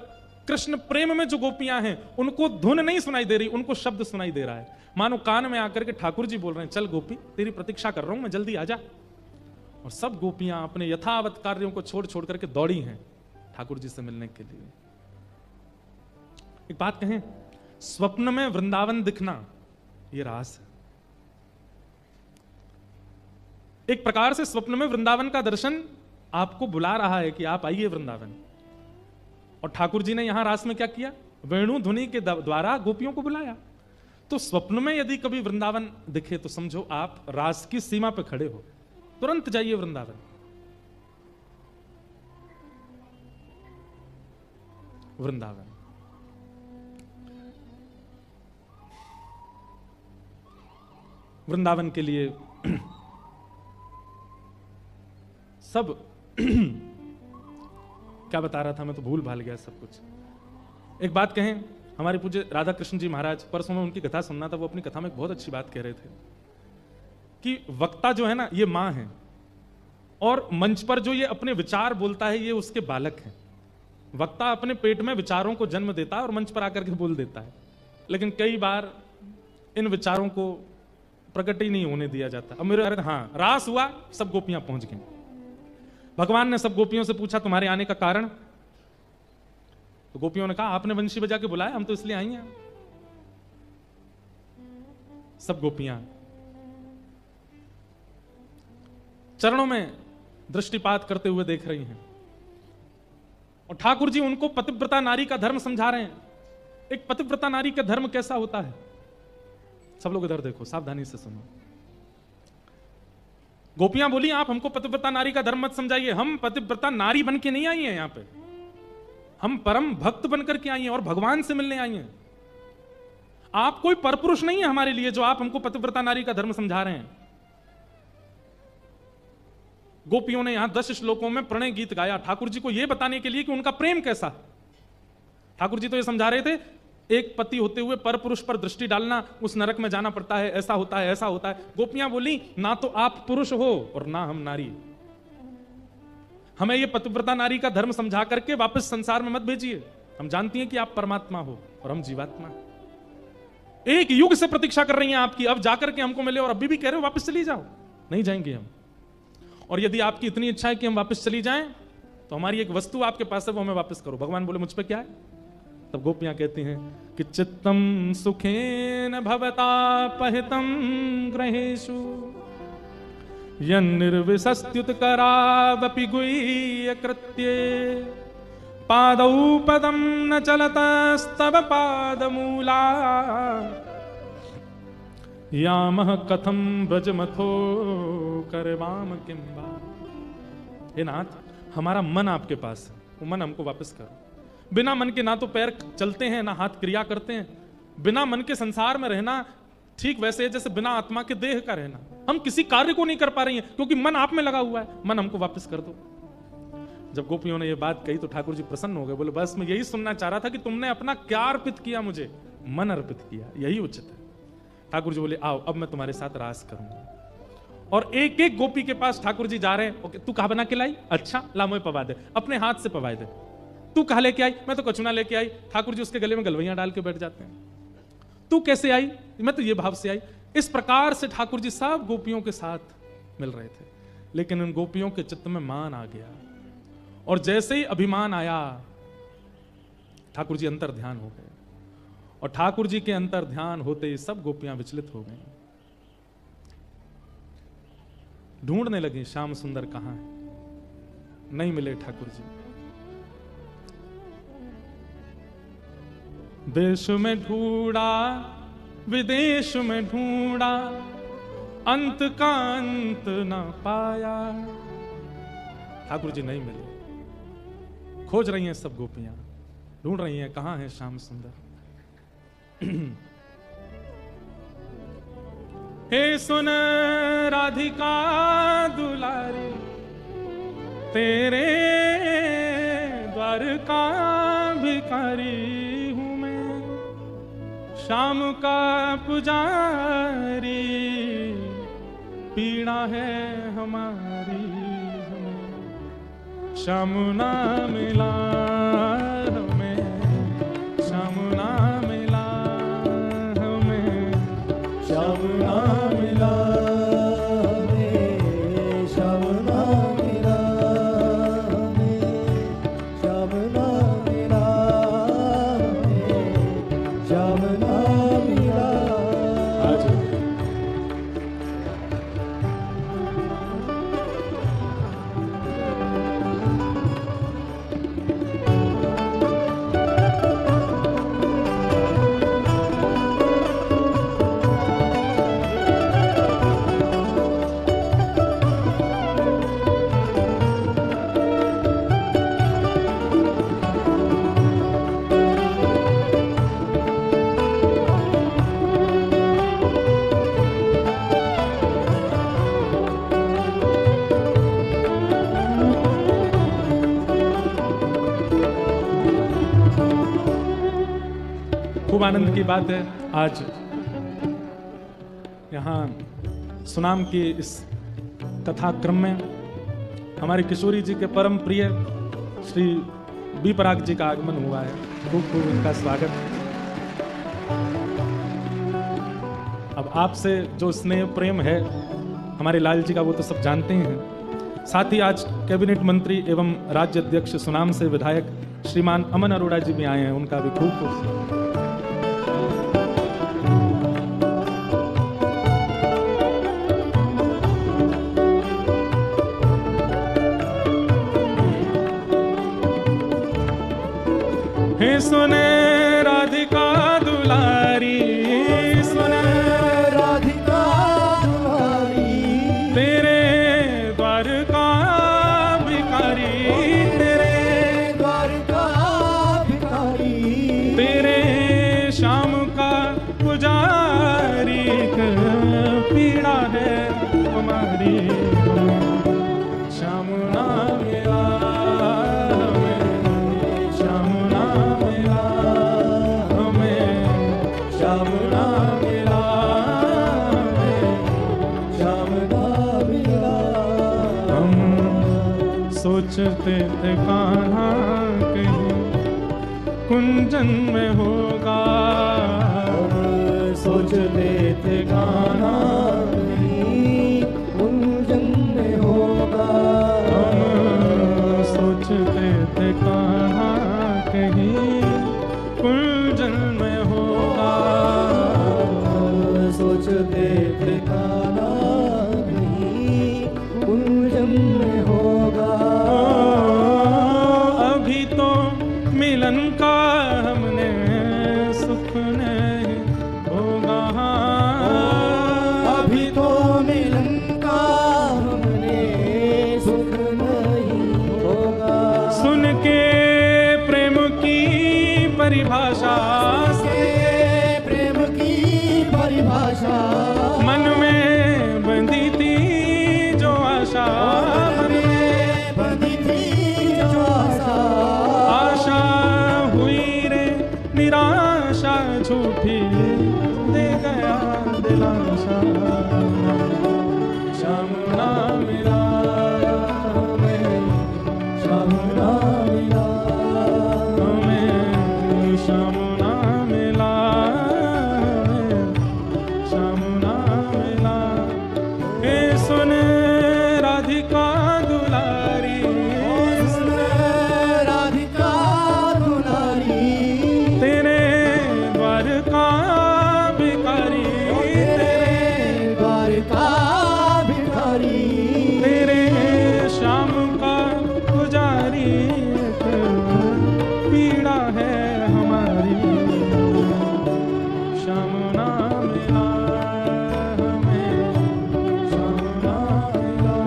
कृष्ण प्रेम में जो गोपियां हैं उनको धुन नहीं सुनाई दे रही, उनको शब्द सुनाई दे रहा है। मानो कान में आकर के ठाकुर जी बोल रहे हैं, चल गोपी तेरी प्रतीक्षा कर रहा हूं मैं, जल्दी आ जा। और सब गोपियां अपने यथावत कार्यों को छोड़ छोड़ करके दौड़ी हैं ठाकुर जी से मिलने के लिए। एक बात कहें, स्वप्न में वृंदावन दिखना यह रास है। एक प्रकार से स्वप्न में वृंदावन का दर्शन आपको बुला रहा है कि आप आइए वृंदावन। और ठाकुर जी ने यहां रास में क्या किया? वेणु ध्वनि के द्वारा गोपियों को बुलाया। तो स्वप्न में यदि कभी वृंदावन दिखे तो समझो आप रास की सीमा पर खड़े हो, तुरंत जाइए वृंदावन। वृंदावन वृंदावन के लिए सब क्या बता रहा था मैं तो भूल भाल गया सब कुछ। एक बात कहें, हमारे पूज्य राधा कृष्ण जी महाराज, परसों में उनकी कथा सुनना था, वो अपनी कथा में एक बहुत अच्छी बात कह रहे थे कि वक्ता जो है ना ये मां है और मंच पर जो ये अपने विचार बोलता है ये उसके बालक हैं। वक्ता अपने पेट में विचारों को जन्म देता है और मंच पर आकर के बोल देता है, लेकिन कई बार इन विचारों को प्रकट ही नहीं होने दिया जाता। अब मेरे हाँ रास हुआ, सब गोपियां पहुंच गई। भगवान ने सब गोपियों से पूछा तुम्हारे आने का कारण? तो गोपियों ने कहा आपने वंशी बजा के बुलाया, हम तो इसलिए आई हैं। सब गोपियां चरणों में दृष्टिपात करते हुए देख रही हैं और ठाकुर जी उनको पतिव्रता नारी का धर्म समझा रहे हैं। एक पतिव्रता नारी का धर्म कैसा होता है? सब लोग इधर देखो, सावधानी से सुनो। गोपियां बोली आप हमको पतिव्रता नारी का धर्म मत समझाइए, हम पतिव्रता नारी बन के नहीं आई हैं यहां पे, हम परम भक्त बनकर के आई हैं और भगवान से मिलने आई हैं। आप कोई परपुरुष नहीं है हमारे लिए जो आप हमको पतिव्रता नारी का धर्म समझा रहे हैं। गोपियों ने यहां 10 श्लोकों में प्रणय गीत गाया ठाकुर जी को यह बताने के लिए कि उनका प्रेम कैसा। ठाकुर जी तो यह समझा रहे थे एक पति होते हुए परपुरुष पर दृष्टि डालना, उस नरक में जाना पड़ता है, ऐसा होता है, ऐसा होता है। गोपियां बोली ना तो आप पुरुष हो और ना हम नारी, हमें यह पतिव्रता नारी का धर्म समझा करके वापस संसार में मत भेजिए। हम जानती हैं कि आप परमात्मा हो और हम जीवात्मा। एक युग से प्रतीक्षा कर रही हैं आपकी, अब जाकर के हमको मिले और अभी भी कह रहे हो वापस चली जाओ। नहीं जाएंगे हम। और यदि आपकी इतनी इच्छा है कि हम वापस चली जाएं तो हमारी एक वस्तु आपके पास है, वो हमें वापस करो। भगवान बोले मुझ पे क्या है? तब गोपियां कहती हैं कि चित्तम सुखेन भवता पहितम ग्रहेषु यन्निर्विशस्त्युत करावपि गुह्य कृत्ये पादौ पदम न चलतस्तव पादमूला यामह कथम ब्रजमथो करवाम किंबा। हे नाथ, हमारा मन आपके पास है, वो मन हमको वापस करो। बिना मन के ना तो पैर चलते हैं ना हाथ क्रिया करते हैं। बिना मन के संसार में रहना ठीक वैसे है जैसे बिना आत्मा के देह का रहना। हम किसी कार्य को नहीं कर पा रही हैं क्योंकि मन आप में लगा हुआ है। मन हमको वापस कर दो। जब गोपियों ने यह बात कही तो ठाकुर जी प्रसन्न हो गए। बोले बस मैं यही सुनना चाह रहा था कि तुमने अपना क्या अर्पित किया, मुझे मन अर्पित किया, यही उचित है। ठाकुर जी बोले आओ अब मैं तुम्हारे साथ रास करूंगा। और एक एक गोपी के पास ठाकुर जी जा रहे हैं। ओके, तू कहा बना के लाई? अच्छा ला मोए पवा दे, अपने हाथ से पवाए दे। तू कहा लेके आई? मैं तो कचुना लेके आई। ठाकुर जी उसके गले में गलवैयां डाल के बैठ जाते हैं। तू कैसे आई? मैं तो ये भाव से आई। इस प्रकार से ठाकुर जी सब गोपियों के साथ मिल रहे थे। लेकिन उन गोपियों के चित्त में मान आ गया और जैसे ही अभिमान आया ठाकुर जी अंतर ध्यान हो गए। और ठाकुर जी के अंतर ध्यान होते ही सब गोपियां विचलित हो गईं। ढूंढने लगी श्याम सुंदर कहां है, नहीं मिले ठाकुर जी। देश में ढूंढा विदेश में ढूंढा अंत का अंत ना पाया। ठाकुर जी नहीं मिले। खोज रही हैं सब गोपियां, ढूंढ रही हैं कहां है श्याम सुंदर। हे सुन राधिका दुलारी, तेरे द्वार का भिखारी हूं मैं, श्याम का पुजारी, पीड़ा है हमारी हमें, श्याम ना मिला हमें, श्याम ना मिला हमें, श्याम ना मिला हमें, श्याम ना मिला हमें, श्याम ना मिला हमें, श्याम ना मिला। खूब आनंद की बात है आज यहाँ सुनाम की इस कथा क्रम में हमारे किशोरी जी के परम प्रिय श्री बी पराग जी का आगमन हुआ है। खूब खूब उनका स्वागत। अब आपसे जो स्नेह प्रेम है हमारे लाल जी का वो तो सब जानते ही हैं। साथ ही आज कैबिनेट मंत्री एवं राज्य अध्यक्ष सुनाम से विधायक श्रीमान अमन अरोड़ा जी भी आए हैं, उनका भी खूब खूब। सुने राधिका दुलारी, सुने राधिका दुलारी, तेरे द्वार का भिखारी, तेरे द्वार का भिखारी, तेरे श्याम का पुजारी, पीड़ा है हमारी, श्याम ना मिला हमें, श्याम ना मिला हमें, श्याम ना मिला हमें, श्याम ना मिला। हम सोचते थे कहाँ कहीं कुंजन में होगा, सोचते थे गाना कहीं कुंजन में होगा, हम सोचते थे कहाँ कहीं कुंजन में होगा, सोचते थे गाना कहीं कुंजन में होगा। अभी तो मिलन का हमने सुख नहीं होगा, अभी तो मिलन का हमने सुख नहीं होगा। सुन के प्रेम की परिभाषा, से प्रेम की परिभाषा मन में बंधी थी जो आशा, मन में बंधी थी जो आशा, आशा हुई रे निराशा, झूठी दे गया दिलासा, श्याम ना मिला हमें, श्याम ना मिला हमें, श्याम ना मिला हमें, श्याम ना मिला। हे सुन राधिका दुलारी, सुन राधिका दुलारी, तेरे द्वार का भिखारी, तेरे द्वार का भिखारी, तेरे श्याम का पुजारी, पीड़ा है हमारी, श्याम ना मिला हमें, श्याम ना मिला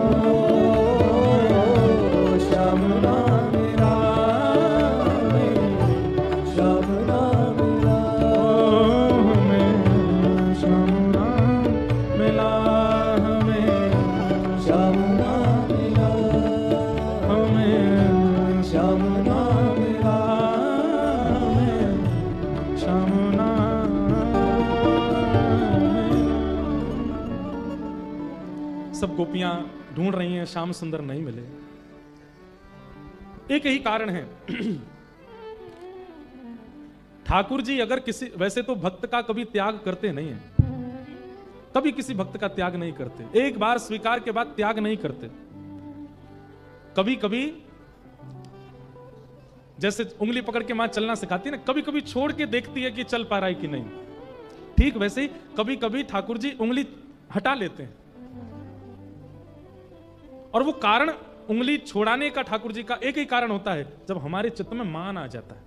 श्याम ना मिला हमें, श्याम ना मिला हमें, श्याम ना मिला हमें, श्याम ना मिला हमें, श्याम ना मिला हमें, श्याम ना मिला। सब गोपियां ढूंढ रही हैं, श्याम सुंदर नहीं मिले। एक ही कारण है, ठाकुर जी अगर किसी, वैसे तो भक्त का कभी त्याग करते नहीं है, कभी किसी भक्त का त्याग नहीं करते, एक बार स्वीकार के बाद त्याग नहीं करते। कभी कभी जैसे उंगली पकड़ के मां चलना सिखाती है ना, कभी कभी छोड़ के देखती है कि चल पा रहा है कि नहीं, ठीक वैसे ही कभी कभी ठाकुर जी उंगली हटा लेते हैं। और वो कारण उंगली छोड़ाने का ठाकुर जी का एक ही कारण होता है, जब हमारे चित्त में मान आ जाता है,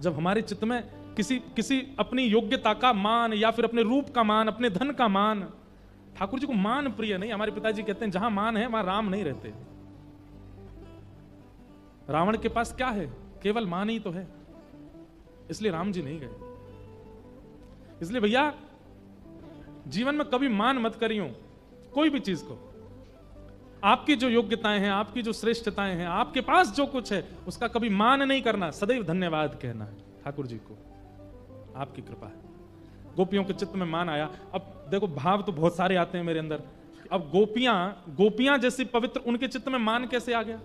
जब हमारे चित्त में किसी अपनी योग्यता का मान, या फिर अपने रूप का मान, अपने धन का मान। ठाकुर जी को मान प्रिय नहीं। हमारे पिताजी कहते हैं जहां मान है वहां राम नहीं रहते। रावण के पास क्या है? केवल मान ही तो है, इसलिए राम जी नहीं गए। इसलिए भैया जीवन में कभी मान मत करियो कोई भी चीज को। आपकी जो योग्यताएं हैं, आपकी जो श्रेष्ठताएं हैं, आपके पास जो कुछ है, उसका कभी मान नहीं करना, सदैव धन्यवाद कहना है ठाकुर जी को। आपकी कृपा है। गोपियों के चित्त में मान आया। अब देखो भाव तो बहुत सारे आते हैं मेरे अंदर। अब गोपियां जैसी पवित्र, उनके चित्त में मान कैसे आ गया?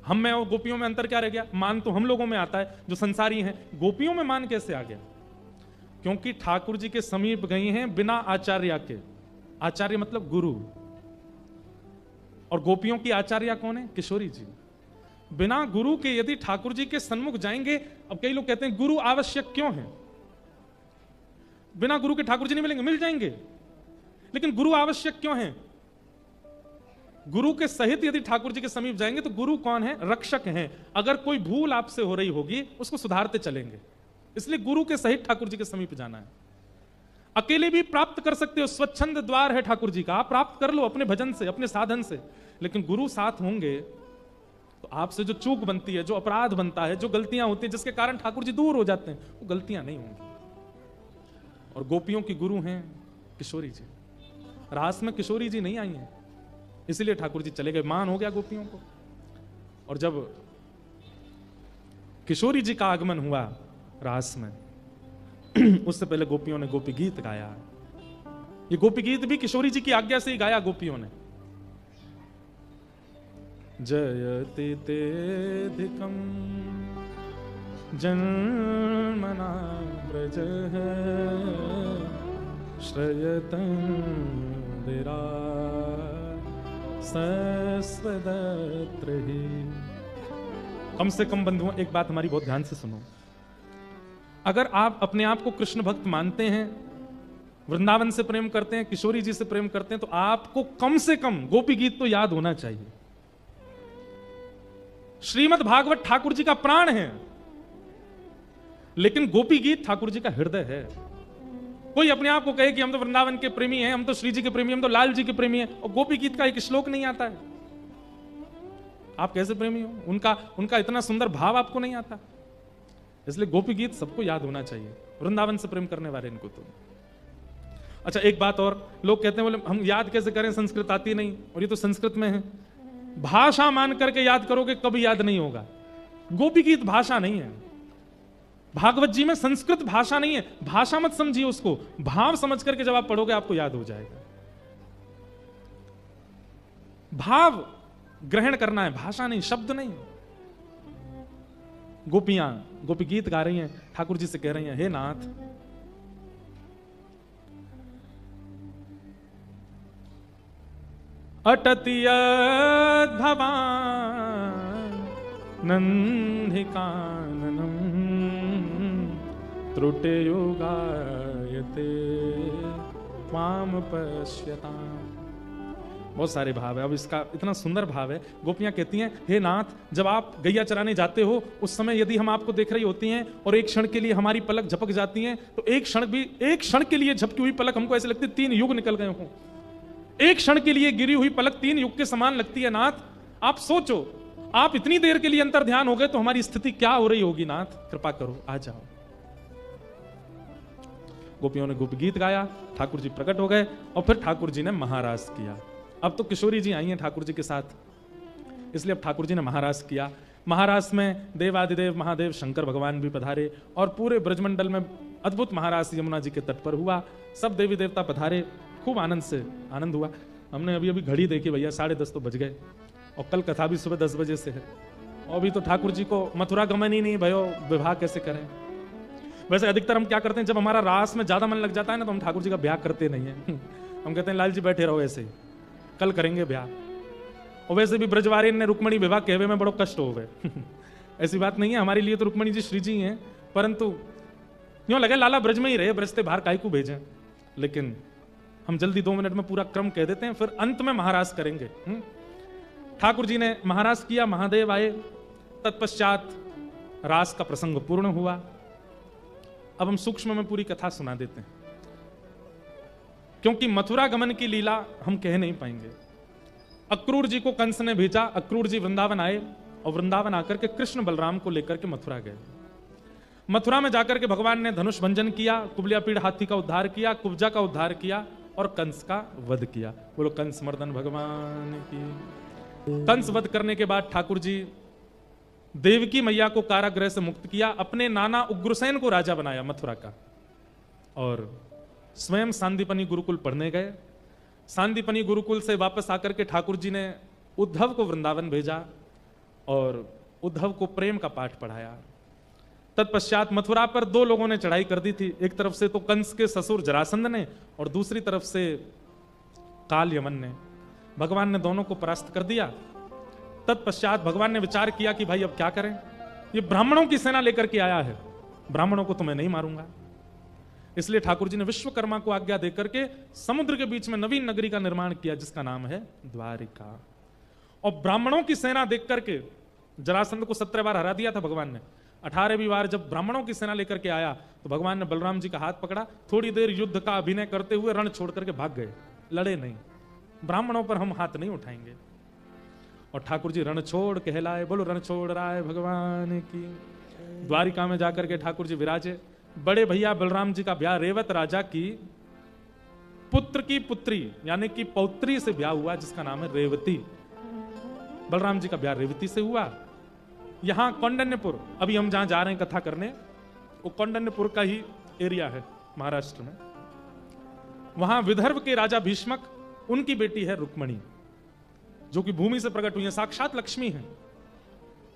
हम में और गोपियों में अंतर क्या रह गया? मान तो हम लोगों में आता है जो संसारी हैं, गोपियों में मान कैसे आ गया? क्योंकि ठाकुर जी के समीप गई हैं बिना आचार्य के। आचार्य मतलब गुरु। और गोपियों की आचार्य कौन है? किशोरी जी। बिना गुरु के यदि ठाकुर जी के सन्मुख जाएंगे, अब कई लोग कहते हैं गुरु आवश्यक क्यों है? बिना गुरु के ठाकुर जी नहीं मिलेंगे, मिल जाएंगे, लेकिन गुरु आवश्यक क्यों है? गुरु के सहित यदि ठाकुर जी के समीप जाएंगे तो गुरु कौन है? रक्षक हैं। अगर कोई भूल आपसे हो रही होगी उसको सुधारते चलेंगे, इसलिए गुरु के सहित ठाकुर जी के समीप जाना है। अकेले भी प्राप्त कर सकते हो, स्वच्छंद द्वार है ठाकुर जी का, आप प्राप्त कर लो अपने भजन से, अपने साधन से। लेकिन गुरु साथ होंगे तो आपसे जो चूक बनती है, जो अपराध बनता है, जो गलतियां होती हैं जिसके कारण ठाकुर जी दूर हो जाते हैं, वो गलतियां नहीं होंगी। और गोपियों की गुरु हैं किशोरी जी। रास में किशोरी जी नहीं आई हैं, इसलिए ठाकुर जी चले गए, मान हो गया गोपियों को। और जब किशोरी जी का आगमन हुआ रास में, उससे पहले गोपियों ने गोपी गीत गाया। ये गोपी गीत भी किशोरी जी की आज्ञा से ही गाया गोपियों ने। जयति तेधिकं जन्मना व्रज श्रयतं सस्वदत्र ही। कम से कम बंधुओं, एक बात हमारी बहुत ध्यान से सुनो। अगर आप अपने आप को कृष्ण भक्त मानते हैं, वृंदावन से प्रेम करते हैं, किशोरी जी से प्रेम करते हैं, तो आपको कम से कम गोपी गीत तो याद होना चाहिए। श्रीमद् भागवत ठाकुर जी का प्राण है, लेकिन गोपी गीत ठाकुर जी का हृदय है। कोई अपने आप को कहे कि हम तो वृंदावन के प्रेमी हैं, हम तो श्री जी के प्रेमी, हम तो लाल जी के प्रेमी हैं, और गोपी गीत का एक श्लोक नहीं आता है, आप कैसे प्रेमी हो? उनका इतना सुंदर भाव आपको नहीं आता। इसलिए गोपी गीत सबको याद होना चाहिए, वृंदावन से प्रेम करने वाले इनको तो। अच्छा, एक बात और, लोग कहते हैं बोले हम याद कैसे करें, संस्कृत आती नहीं, और ये तो संस्कृत में है। भाषा मान करके याद करोगे कभी याद नहीं होगा। गोपी गीत भाषा नहीं है, भागवत जी में संस्कृत भाषा नहीं है। भाषा मत समझिए उसको, भाव समझ करके जब आप पढ़ोगे आपको याद हो जाएगा। भाव ग्रहण करना है, भाषा नहीं, शब्द नहीं। गोपियां गोपी गीत गा रही हैं, ठाकुर जी से कह रही हैं, हे नाथ, अटतियद् भवान् नन्दिकाननम् त्रुटियो गायते त्वाम पश्यताम्। बहुत सारे भाव है, अब इसका इतना सुंदर भाव है। गोपियां कहती हैं, हे नाथ, जब आप गैया चराने जाते हो उस समय यदि हम आपको देख रही होती हैं और एक क्षण के लिए हमारी पलक झपक जाती हैं, तो एक क्षण के लिए झपकी हुई पलक हमको ऐसे लगती है 3 युग निकल गए हों। एक क्षण के लिए गिरी हुई पलक 3 युग के समान लगती है। नाथ, आप सोचो, आप इतनी देर के लिए अंतर ध्यान हो गए तो हमारी स्थिति क्या हो रही होगी। नाथ कृपा करो, आ जाओ। गोपियों ने गोपी गीत गाया, ठाकुर जी प्रकट हो गए, और फिर ठाकुर जी ने महारास किया। अब तो किशोरी जी आई हैं ठाकुर जी के साथ, इसलिए अब ठाकुर जी ने महारास किया। महारास में देवादिदेव महादेव शंकर भगवान भी पधारे, और पूरे ब्रजमंडल में अद्भुत महारास यमुना जी के तट पर हुआ। सब देवी देवता पधारे, खूब आनंद हुआ। हमने अभी घड़ी देखी भैया, 10:30 तो बज गए, और कल कथा भी सुबह 10 बजे से है, और अभी तो ठाकुर जी को मथुरा गमन ही नहीं भयो, विवाह कैसे करें। वैसे अधिकतर हम क्या करते हैं, जब हमारा रास में ज्यादा मन लग जाता है ना, तो हम ठाकुर जी का ब्याह करते नहीं है। हम कहते हैं लाल जी बैठे रहो ऐसे ही, कल करेंगे ब्याह। और वैसे भी ब्रजवारिन ने रुक्मणी विवाह कहवे में बड़ो कष्ट हो गए। ऐसी बात नहीं है, हमारे लिए तो रुक्मणी जी श्री जी हैं, परंतु यूं लगे लाला ब्रज में ही रहे, ब्रज से बाहर काहे को भेजें। लेकिन हम जल्दी 2 मिनट में पूरा क्रम कह देते हैं, फिर अंत में महारास करेंगे। ठाकुर जी ने महारास किया, महादेव आए, तत्पश्चात रास का प्रसंग पूर्ण हुआ। अब हम सूक्ष्म में पूरी कथा सुना देते हैं, क्योंकि मथुरा गमन की लीला हम कह नहीं पाएंगे। अक्रूर जी को कंस ने भेजा, अक्रूर जी वृंदावन आए, और वृंदावन आकर के कृष्ण बलराम को लेकर के मथुरा गए। मथुरा में जाकर के भगवान ने धनुष भंजन किया, कुबलिया पीड़ हाथी का उद्धार किया, कुब्जा का उद्धार किया, और कंस का वध किया। बोलो कंस मर्दन भगवान की। कंस वध करने के बाद ठाकुर जी देवकी मैया को कारागृह से मुक्त किया, अपने नाना उग्रसेन को राजा बनाया मथुरा का, और स्वयं सांदीपनी गुरुकुल पढ़ने गए। सांदीपनी गुरुकुल से वापस आकर के ठाकुर जी ने उद्धव को वृंदावन भेजा, और उद्धव को प्रेम का पाठ पढ़ाया। तत्पश्चात मथुरा पर 2 लोगों ने चढ़ाई कर दी थी, एक तरफ से तो कंस के ससुर जरासंध ने, और दूसरी तरफ से काल यमन ने। भगवान ने दोनों को परास्त कर दिया। तत्पश्चात भगवान ने विचार किया कि भाई अब क्या करें, ये ब्राह्मणों की सेना लेकर के आया है, ब्राह्मणों को तो मैं नहीं मारूंगा। इसलिए ठाकुर जी ने विश्वकर्मा को आज्ञा देकर के समुद्र के बीच में नवीन नगरी का निर्माण किया, जिसका नाम है द्वारिका। और ब्राह्मणों की सेना देख करके, जरासंध को 17 बार हरा दिया था भगवान ने, 18वीं बार जब ब्राह्मणों की सेना लेकर के आया तो भगवान ने बलराम जी का हाथ पकड़ा, थोड़ी देर युद्ध का अभिनय करते हुए रण छोड़ करके भाग गए, लड़े नहीं, ब्राह्मणों पर हम हाथ नहीं उठाएंगे। और ठाकुर जी रण छोड़ कहलाए, बोलो रण छोड़ रहा है भगवान की। द्वारिका में जाकर के ठाकुर जी विराजे। बड़े भैया बलराम जी का ब्याह रेवत राजा की पुत्र की पुत्री यानी कि पौत्री से ब्याह हुआ, जिसका नाम है रेवती। बलराम जी का ब्याह रेवती से हुआ। यहां कौंडन्यपुर, अभी हम जहां जा रहे हैं कथा करने, वो कौंडन्यपुर का ही एरिया है महाराष्ट्र में। वहां विदर्भ के राजा भीष्मक, उनकी बेटी है रुक्मणी, जो कि भूमि से प्रकट हुई है, साक्षात लक्ष्मी है।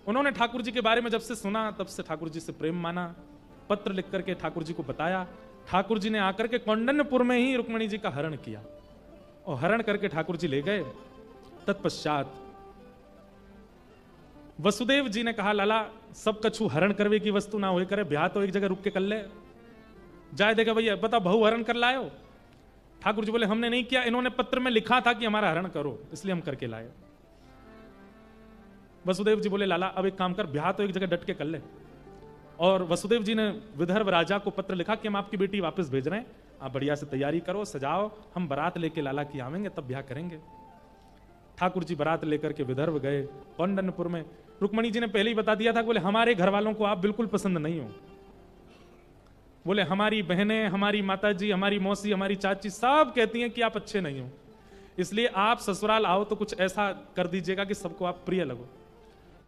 उन्होंने ठाकुर जी के बारे में जब से सुना तब से ठाकुर जी से प्रेम माना, पत्र लिख करके ठाकुर जी को बताया। ठाकुर जी ने आकर के कौंडन्यपुर में ही रुक्मणी जी का हरण किया और हरण करके ठाकुर जी ले गए। तत्पश्चात वसुदेव जी ने कहा, लाला सब कछु हरण करवे की वस्तु ना हो करे, ब्याह तो एक जगह रुक के कर ले, जाए देगा भैया, बता बहु हरण कर लाए हो। ठाकुर जी बोले हमने नहीं किया, इन्होंने पत्र में लिखा था कि हमारा हरण करो, इसलिए हम करके लाए। वसुदेव जी बोले लाला अब एक काम कर, ब्याह तो एक जगह डट के कर ले। और वसुदेव जी ने विदर्भ राजा को पत्र लिखा कि हम आपकी बेटी वापस भेज रहे हैं, आप बढ़िया से तैयारी करो, सजाओ, हम बारात लेके लाला की आवेंगे तब ब्याह करेंगे। ठाकुर जी बारात लेकर के विदर्भ गए कौंडन्यपुर में। रुक्मणी जी ने पहले ही बता दिया था, बोले हमारे घर वालों को आप बिल्कुल पसंद नहीं हो, बोले हमारी बहनें, हमारी माताजी, हमारी मौसी, हमारी चाची सब कहती हैं कि आप अच्छे नहीं हो, इसलिए आप ससुराल आओ तो कुछ ऐसा कर दीजिएगा कि सबको आप प्रिय लगो।